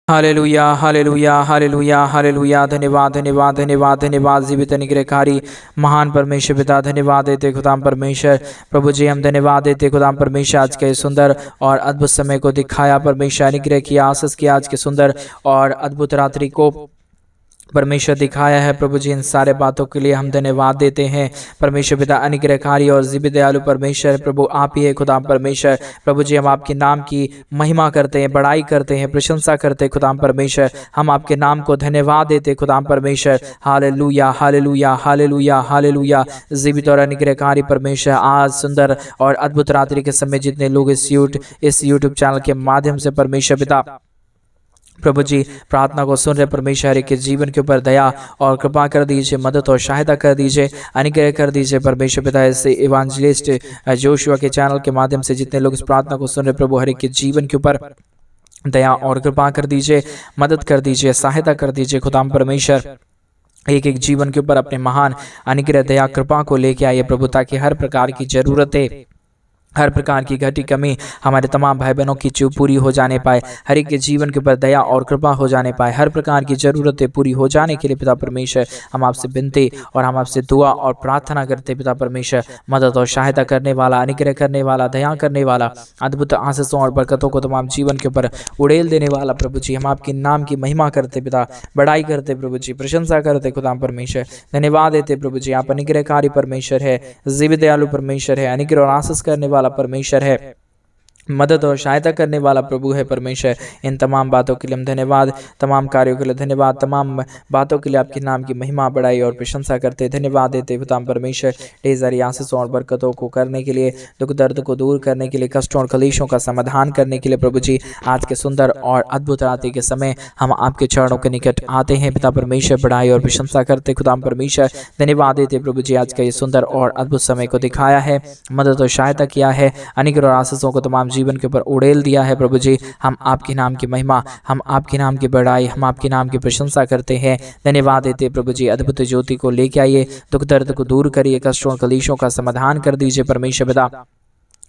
Hallelujah hallelujah hallelujah hallelujah. धन्यवाद धन्यवाद धन्यवाद धन्यवाद। जीवित निग्रहकारी महान परमेश्वर पिता, धन्यवाद देते खुदाम परमेश्वर। प्रभु जी हम धन्यवाद देते खुदाम परमेश्वर, आज के सुंदर और अद्भुत समय को दिखाया परमेश्वर, अनुग्रह किया, आशीष किया, आज के सुंदर और अद्भुत रात्रि को परमेश्वर दिखाया है। प्रभु जी इन सारे बातों के लिए हम धन्यवाद देते हैं परमेश्वर पिता, अनुग्रहकारी और जीवित दयालु परमेश्वर। प्रभु आप ही है खुदाम परमेश्वर। प्रभु जी हम आपके नाम की महिमा करते हैं, बड़ाई करते हैं, प्रशंसा करते हैं खुदाम परमेश्वर। हम आपके नाम को धन्यवाद देते हैं खुदाम परमेश्वर। Hallelujah hallelujah hallelujah hallelujah. जीवित और अनुग्रहकारी परमेश्वर, आज सुंदर और अद्भुत रात्रि के समय जितने लोग इस यूट्यूब चैनल के माध्यम से परमेश्वर पिता प्रभु जी प्रार्थना को सुन रहे परमेश्वर के जीवन के ऊपर दया और कृपा कर दीजिए, मदद और सहायता कर दीजिए, अनुग्रह कर दीजिए परमेश्वर पिता। ऐसे इवांजलिस्ट जोशुआ के चैनल के माध्यम से जितने लोग इस प्रार्थना को सुन रहे प्रभु, हर एक के जीवन के ऊपर दया और कृपा कर दीजिए, मदद कर दीजिए, सहायता कर दीजिए खुदाम परमेश्वर। एक एक जीवन के ऊपर अपने महान अनुग्रह दया कृपा को लेके आइए प्रभु, ताकि हर प्रकार की जरूरतें, हर प्रकार की घटी कमी हमारे तमाम भाई बहनों की पूरी हो जाने पाए, हर एक के जीवन के ऊपर दया और कृपा हो जाने पाए, हर प्रकार की जरूरतें पूरी हो जाने के लिए पिता परमेश्वर हम आपसे विनती और हम आपसे दुआ और प्रार्थना करते पिता परमेश्वर। मदद और सहायता करने वाला, अनुग्रह करने वाला, दया करने वाला, अद्भुत आशीषों और बरकतों को तमाम जीवन के ऊपर उड़ेल देने वाला प्रभु जी, हम आपके नाम की महिमा करते पिता, बड़ाई करते प्रभु जी, प्रशंसा करते खुदा परमेश्वर। धन्यवाद देते प्रभु जी, आप अनुग्रहकारी परमेश्वर है, जीवित दयालु परमेश्वर है, अनुग्रह और आशीष करने वाला परमेश्वर है, मदद और सहायता करने वाला प्रभु है परमेश्वर। इन तमाम बातों के लिए हम धन्यवाद, तमाम कार्यों के लिए धन्यवाद, तमाम बातों के लिए आपके नाम की महिमा, बड़ाई और प्रशंसा करते धन्यवाद देते पिता परमेश्वर। ढेर सारी आशीषों और बरकतों को करने के लिए, दुख दर्द को दूर करने के लिए, कष्टों और कलेशों का समाधान करने के लिए प्रभु जी आज के सुंदर और अद्भुत रात्रि के समय हम आपके चरणों के निकट आते हैं पिता परमेश्वर, बड़ाई और प्रशंसा करते खुदा परमेश्वर। धन्यवाद देते प्रभु जी आज का ये सुंदर और अद्भुत समय को दिखाया है, मदद और सहायता किया है, अनुग्रह और आशीषों को तमाम जीवन के ऊपर उड़ेल दिया है प्रभु जी। हम आपके नाम की महिमा, हम आपके नाम की बड़ाई, हम आपके नाम की प्रशंसा करते हैं। धन्यवाद देते प्रभु जी, अद्भुत ज्योति को लेके आइए, दुख दर्द को दूर करिए, कष्टों और कलेशों का समाधान कर दीजिए परमेश्वर पिता,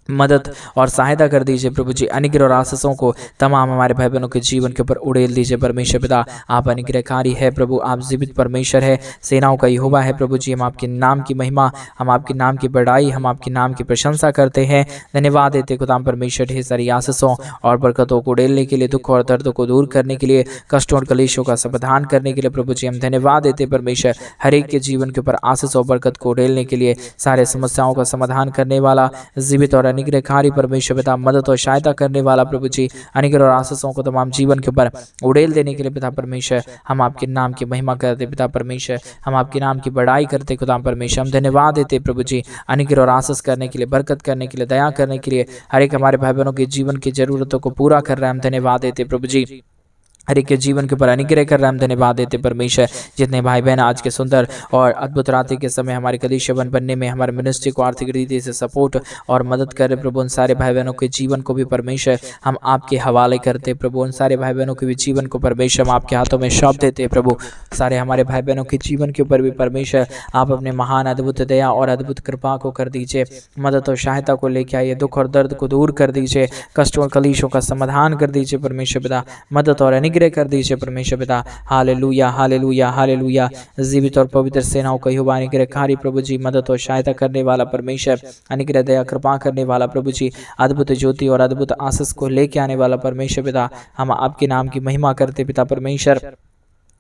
मदद और सहायता कर दीजिए प्रभु जी। अनुग्रह और आशीषों को तमाम हमारे भाई बहनों के जीवन के ऊपर उड़ेल दीजिए परमेश्वर पिता। आप अनुग्रहकारी है प्रभु, आप जीवित परमेश्वर है, सेनाओं का यहोवा है प्रभु जी। हम आपके नाम की महिमा, हम आपके नाम की बड़ाई, हम आपके नाम की प्रशंसा करते हैं। धन्यवाद देते खुदा परमेश्वर, ढेर सारी आशीषों और बरकतों को उड़ेलने के लिए, दुख और दर्द को दूर करने के लिए, कष्टों और कलेशों का समाधान करने के लिए प्रभु जी हम धन्यवाद देते परमेश्वर। हर एक के जीवन के ऊपर आशीष और बरकत को उड़ेलने के लिए, सारे समस्याओं का समाधान करने वाला, जीवित और अनुग्रहकारी परमेश्वर पिता, मदद और सहायता करने वाला प्रभु जी, अनुग्रह और आशीषों को तमाम जीवन के ऊपर उड़ेल देने के लिए पिता परमेश्वर हम आपके नाम की महिमा करते पिता परमेश्वर, हम आपके नाम की बड़ाई करते खुदा परमेश्वर। हम धन्यवाद देते प्रभु जी, अनुग्रह और आशीष करने के लिए, बरकत करने के लिए, दया करने के लिए, हर एक हमारे भाई बहनों के जीवन की जरूरतों को पूरा कर रहे हैं। हम धन्यवाद देते प्रभु जी, हर एक के जीवन के ऊपर अनुग्रह कर रहे हैं। हम धन्यवाद देते परमेश्वर। जितने भाई बहन आज के सुंदर और अद्भुत रात्रि के समय हमारे कलीसिया बनने में, हमारे मिनिस्ट्री को आर्थिक रीति से सपोर्ट और मदद कर रहे प्रभु, उन सारे भाई बहनों के जीवन को भी परमेश्वर हम आपके हवाले करते प्रभु। उन सारे भाई बहनों के भी जीवन को परमेश्वर हम आपके हाथों में सौंप देते प्रभु। सारे हमारे भाई बहनों के जीवन के ऊपर भी परमेश्वर आप अपने महान अद्भुत दया और अद्भुत कृपा को कर दीजिए, मदद और सहायता को लेके आइए, दुख और दर्द को दूर कर दीजिए, कष्टों और कलेशों का समाधान कर दीजिए परमेश्वर पिता, मदद और अनुग्रह कर दीजिए परमेश्वर पिता। Hallelujah hallelujah hallelujah. जीवित और पवित्र सेनाओं का यहोवा अनुग्रहकारी प्रभु जी, मदद और सहायता करने वाला परमेश्वर, अनुग्रह दया कृपा करने वाला प्रभु जी, अद्भुत ज्योति और अद्भुत आशीष को लेके आने वाला परमेश्वर पिता, हम आपके नाम की महिमा करते पिता परमेश्वर।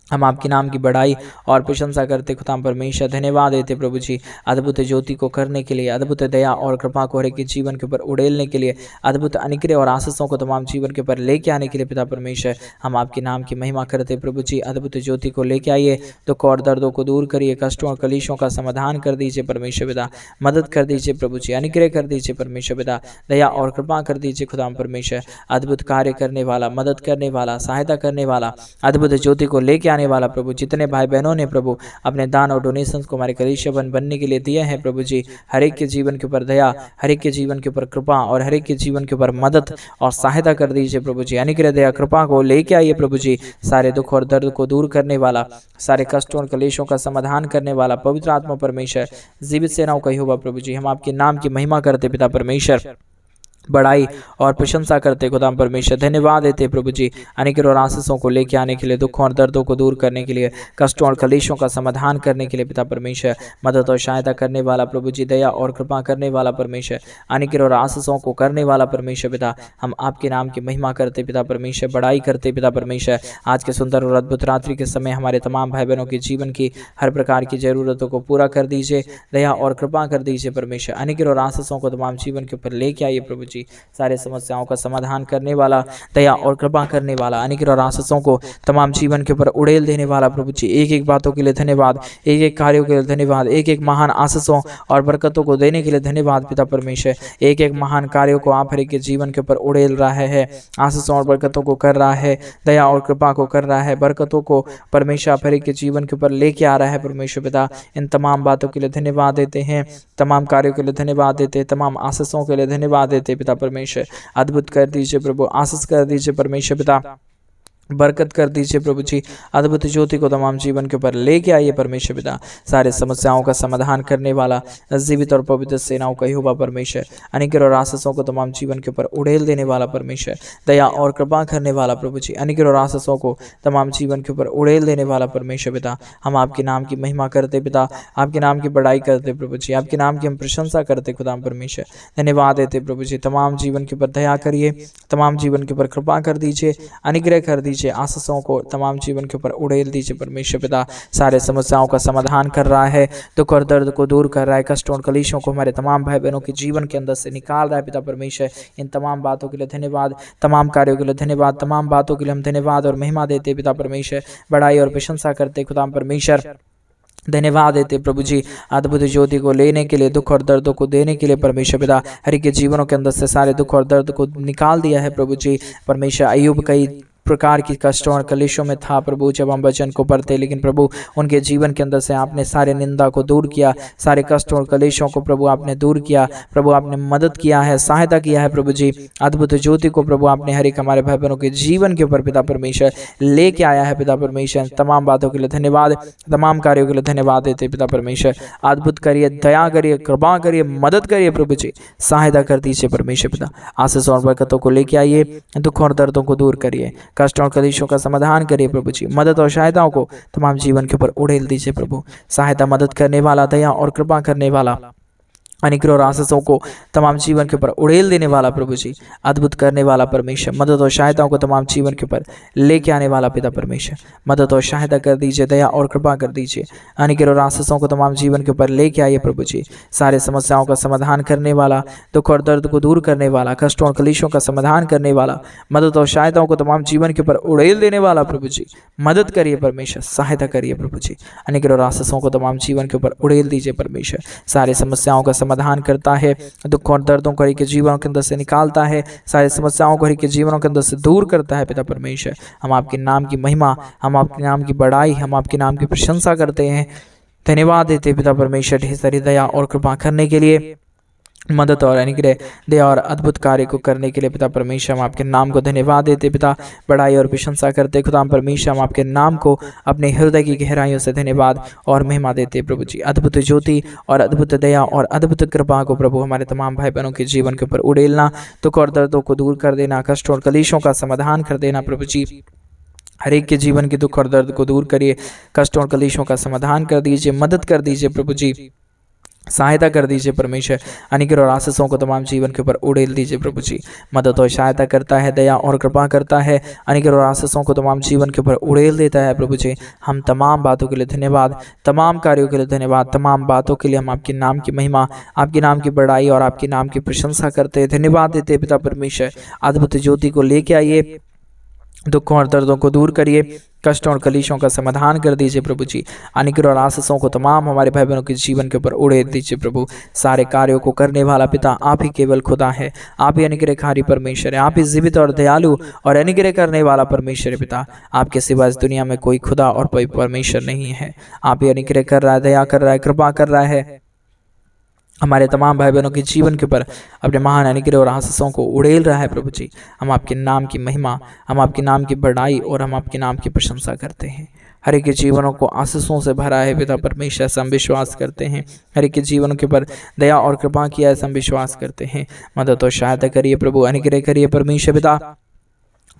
हम आपके नाम की बड़ाई और प्रशंसा करते खुदा परमेश्वर। धन्यवाद देते प्रभु जी, अद्भुत ज्योति को करने के लिए, अद्भुत दया और कृपा को हर एक के जीवन के ऊपर उड़ेलने के लिए, अद्भुत अनुग्रह और आशीषों को तमाम जीवन के ऊपर लेके आने के लिए पिता परमेश्वर हम आपके नाम की महिमा करते प्रभु जी। अद्भुत ज्योति को लेके आइए, दुख और दर्दों को दूर करिए, कष्टों और कलेशों का समाधान कर दीजिए परमेश्वर पिता, मदद कर दीजिए प्रभु जी, अनुग्रह कर दीजिए परमेश्वर पिता, दया और कृपा कर दीजिए खुदा परमेश्वर। अद्भुत कार्य करने वाला, मदद करने वाला, सहायता करने वाला, अद्भुत ज्योति को लेके आने वाला प्रभु। जितने भाई बहनों ने प्रभु अपने दान और डोनेशंस को हमारे कलीसिया बनने के लिए दिए हैं प्रभु जी, हर एक के जीवन के ऊपर दया, हर एक के जीवन के ऊपर कृपा और हर एक के जीवन के ऊपर मदद और सहायता कर दीजिए प्रभु जी। अनुग्रह दया कृपा को लेके आइए प्रभु जी, सारे दुख और दर्द को दूर करने वाला, सारे कष्टों और कलेशों का समाधान करने वाला पवित्र आत्मा परमेश्वर, जीवित सेनाओं का यहोवा प्रभु जी, हम आपके नाम की महिमा करते पिता परमेश्वर। बड़ाई और प्रशंसा करते खुदा परमेश्वर। धन्यवाद देते प्रभु जी अनुग्रह और आशीषों को लेके आने के लिए, दुखों और दर्दों को दूर करने के लिए, कष्टों और कलेशों का समाधान करने के लिए पिता परमेश्वर। मदद और सहायता करने वाला प्रभु जी, दया और कृपा करने वाला परमेश्वर, अनुग्रह और आशीषों को करने वाला परमेश्वर पिता। हम आपके नाम की महिमा करते पिता परमेश्वर, बड़ाई करते पिता परमेश्वर। आज के सुंदर और अद्भुत रात्रि के समय हमारे तमाम भाई बहनों के जीवन की हर प्रकार की जरूरतों को पूरा कर दीजिए, दया और कृपा कर दीजिए परमेश्वर। अनुग्रह और आशीषों को तमाम जीवन के ऊपर लेके आइए प्रभु जी। सारे समस्याओं का समाधान करने वाला, दया और कृपा करने वाला, अनुग्रह और आशीषों को तमाम जीवन के ऊपर उड़ेल देने वाला प्रभु जी। एक एक बातों के लिए धन्यवाद, एक एक कार्यों के लिए धन्यवाद, एक एक महान आशीषों और बरकतों को देने के लिए धन्यवाद पिता परमेश्वर। एक एक महान कार्यों को आप हर एक के जीवन के ऊपर उड़ेल रहा है, आशीषों और बरकतों को कर रहा है, दया और कृपा को कर रहा है, बरकतों को परमेश्वर आप हर एक के जीवन के ऊपर लेके आ रहा है परमेश्वर पिता। इन तमाम बातों के लिए धन्यवाद देते हैं, तमाम कार्यों के लिए धन्यवाद देते हैं, तमाम आशीषों के लिए धन्यवाद देते हैं पिता परमेश्वर। अद्भुत कर दीजिए प्रभु, आशीष कर दीजिए परमेश्वर पिता, बरकत कर दीजिए प्रभु जी। अद्भुत ज्योति को तमाम जीवन के ऊपर लेके आइए परमेश्वर पिता। सारे समस्याओं का समाधान करने वाला, जीवित और पवित्र सेनाओं का यहोवा परमेश्वर, अनुग्रह और आशीषों को तमाम जीवन के ऊपर उड़ेल देने वाला परमेश्वर, दया और कृपा करने वाला प्रभु जी। अनुग्रह और आशीषों को तमाम जीवन के ऊपर उड़ेल देने वाला परमेश्वर पिता। हम आपके नाम की महिमा करते पिता, आपके नाम की बड़ाई करते प्रभु जी, आपके नाम की हम प्रशंसा करते खुदा परमेश्वर। धन्यवाद देते प्रभु जी। तमाम जीवन के ऊपर दया करिए, तमाम जीवन के ऊपर कृपा कर दीजिए, अनुग्रह कर दीजिए, आशीषों को तमाम जीवन के ऊपर उड़ेल दीजिए परमेश्वर पिता। सारे समस्याओं का समाधान कर रहा है, दुख और दर्द को दूर कर रहा है, कष्टों और कलेशों को हमारे तमाम भाई बहनों के जीवन के अंदर से निकाल रहा है पिता परमेश्वर। इन तमाम बातों के लिए धन्यवाद, तमाम कार्यों के लिए धन्यवाद, तमाम बातों के लिए हम धन्यवाद और महिमा देते पिता परमेश्वर। बड़ाई और प्रशंसा करते खुदा परमेश्वर। धन्यवाद देते प्रभु जी अद्भुत ज्योति को लेने के लिए, दुख और दर्दों को देने के लिए परमेश्वर पिता। हर एक के जीवनों के अंदर से सारे दुख और दर्द को निकाल दिया है प्रभु जी परमेश्वर। अय्यूब कई प्रकार की कष्टों और कलेशों में था प्रभु, जब हम वचन को पढ़ते, लेकिन प्रभु उनके जीवन के अंदर से आपने सारे निंदा को दूर किया, सारे कष्टों और कलेशों को प्रभु आपने दूर किया। प्रभु आपने मदद किया है, सहायता किया है प्रभु जी। अद्भुत ज्योति को प्रभु आपने हर एक हमारे भाई बहनों के जीवन के ऊपर पिता परमेश्वर लेके आया है पिता परमेश्वर। तमाम बातों के लिए धन्यवाद, तमाम कार्यों के लिए धन्यवाद देते पिता परमेश्वर। अद्भुत करिए, दया करिए, कृपा करिए, मदद करिए प्रभु जी, सहायता कर दीजिए परमेश्वर पिता। आशीष और बरकतों को लेके आइए, दुख और दर्दों को दूर करिए, कष्टों और कलेशों का समाधान करिए प्रभु जी। मदद और सहायताओं को तमाम जीवन के ऊपर उड़ेल दीजिए प्रभु। सहायता, मदद करने वाला, दया और कृपा करने वाला, अनुग्रह और आशीषों को तमाम जीवन के ऊपर उड़ेल देने वाला प्रभु जी, अद्भुत करने वाला परमेश्वर। मदद और सहायताओं को तमाम जीवन के ऊपर लेके आने वाला पिता परमेश्वर। मदद और सहायता कर दीजिए, दया और कृपा कर दीजिए, अनुग्रह और आशीषों को तमाम जीवन के ऊपर लेके आइए प्रभु जी। सारे समस्याओं का समाधान करने वाला, दुख और दर्द को दूर करने वाला, कष्टों और कलेशों का समाधान करने वाला, मदद और सहायताओं को तमाम जीवन के ऊपर उड़ेल देने वाला प्रभु जी। मदद करिए परमेश्वर, सहायता करिए प्रभु जी। अनुग्रह और आशीषों को तमाम जीवन के ऊपर उड़ेल दीजिए परमेश्वर। सारे समस्याओं का समाधान करता है, दुख और दर्दों को हर एक के जीवनों के अंदर से निकालता है, सारे समस्याओं को हर एक के जीवनों के अंदर से दूर करता है पिता परमेश्वर। हम आपके नाम की महिमा, हम आपके नाम की बड़ाई, हम आपके नाम की प्रशंसा करते हैं, धन्यवाद देते पिता परमेश्वर ढेर सारी दया और कृपा करने के लिए, मदद और अनुग्रह, दया और अद्भुत कार्य को करने के लिए पिता परमेश्वर। हम आपके नाम को धन्यवाद देते पिता, बड़ाई और प्रशंसा करते खुदा परमेश्वर। हम आपके नाम को अपने हृदय की गहराइयों से धन्यवाद और महिमा देते प्रभु जी। अद्भुत ज्योति और अद्भुत दया और अद्भुत कृपा को प्रभु हमारे तमाम भाई बहनों के जीवन के ऊपर उड़ेलना, दुख और दर्दों को दूर कर देना, कष्टों और कलेशों का समाधान कर देना प्रभु जी। हर एक के जीवन के दुख और दर्द को दूर करिए, कष्टों और कलेशों का समाधान कर दीजिए, मदद कर दीजिए प्रभु जी, सहायता कर दीजिए परमेश्वर। अनुग्रह और आशीषों को तमाम जीवन के ऊपर उड़ेल दीजिए प्रभु जी। मदद और सहायता करता है, दया और कृपा करता है, अनुग्रह और आशीषों को तमाम जीवन के ऊपर उड़ेल देता है प्रभु जी। हम तमाम बातों के लिए धन्यवाद, तमाम कार्यों के लिए धन्यवाद, तमाम बातों के लिए हम आपके नाम की महिमा, आपके नाम की बड़ाई और आपके नाम की प्रशंसा करते हैं, धन्यवाद देते हैं पिता परमेश्वर। अद्भुत ज्योति को लेके आइए, दुखों और दर्दों को दूर करिए, कष्टों और कलेशों का समाधान कर दीजिए प्रभु जी। अनुग्रह और आशीषों को तमाम हमारे भाई बहनों के जीवन के ऊपर उड़ेल दीजिए प्रभु। सारे कार्यों को करने वाला पिता आप ही केवल खुदा है, आप ही अनुग्रहकारी परमेश्वर है, आप ही जीवित और दयालु और अनुग्रह करने वाला परमेश्वर है पिता। आपके सिवा इस दुनिया में कोई खुदा और कोई परमेश्वर नहीं है। आप ही अनुग्रह कर रहा है, दया कर रहा है, कृपा कर रहा है, हमारे तमाम भाई बहनों के जीवन के ऊपर अपने महान अनुग्रह और आशीषों को उड़ेल रहा है प्रभु जी। हम आपके नाम की महिमा, हम आपके नाम की बड़ाई और हम आपके नाम की प्रशंसा करते हैं। हर एक के जीवनों को आशीषों से भरा है पिता परमेश्वर, ऐसा हम विश्वास करते हैं। हर एक के जीवनों के ऊपर दया और कृपा किया, ऐसा हम विश्वास करते हैं। मदद और सहायता करिए प्रभु, अनुग्रह करिए परमेश्वर पिता।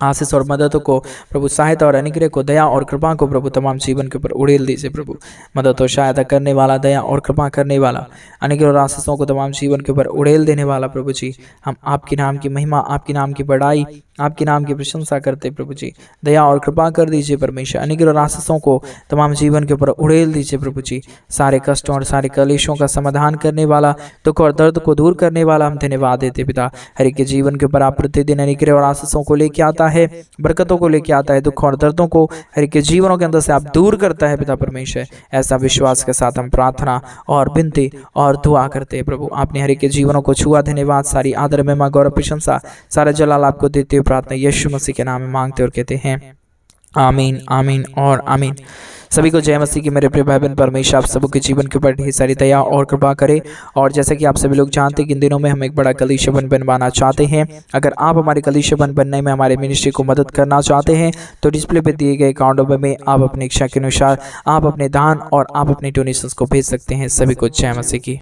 आशीष और मदद को प्रभु, सहायता और अनुग्रह को, दया और कृपा को प्रभु तमाम जीवन के ऊपर उड़ेल दीजिए प्रभु। मदद और सहायता करने वाला, दया और कृपा करने वाला, अनुग्रह और आशीषों को तमाम जीवन के ऊपर उड़ेल देने वाला प्रभु जी, हम आपके नाम की महिमा, आपके नाम की बड़ाई, आपके नाम की प्रशंसा करते प्रभु जी। दया और कृपा कर दीजिए परमेश्वर, अनुग्रह और आशीषों को तमाम जीवन के ऊपर उड़ेल दीजिए प्रभु जी। सारे कष्टों और सारे कलेशों का समाधान करने वाला, दुख और दर्द को दूर करने वाला हम धन्यवाद देते पिता। हर एक के जीवन के ऊपर आप प्रतिदिन अनुग्रह और आशीषों को लेके आता है, बरकतों को लेके आता है, दुख और दर्दों को हर एक के जीवनों के अंदर से आप दूर करता है पिता परमेश्वर। ऐसा विश्वास के साथ हम प्रार्थना और विनती और दुआ करते हैं प्रभु। आपने हर एक के जीवनों को छुआ, धन्यवाद। सारी आदर, महिमा, गौरव, प्रशंसा, सारा जलाल आपको देते हुए प्रार्थना यीशु मसीह के नाम में मांगते और कहते हैं आमीन, आमीन और आमीन। सभी को जय मसीह की मेरे प्रिय भाई बहन। परमेश्वर आप सबके जीवन के ऊपर ढेर सारी दया और कृपा करे। और जैसे कि आप सभी लोग जानते हैं कि इन दिनों में हम एक बड़ा कलीसिया बनवाना चाहते हैं। अगर आप हमारे कलीसिया बनने में हमारे मिनिस्ट्री को मदद करना चाहते हैं तो डिस्प्ले पे दिए गए अकाउंट नंबर में आप अपनी इच्छा के अनुसार आप अपने दान और आप अपने डोनेशंस को भेज सकते हैं। सभी को जय मसीह की।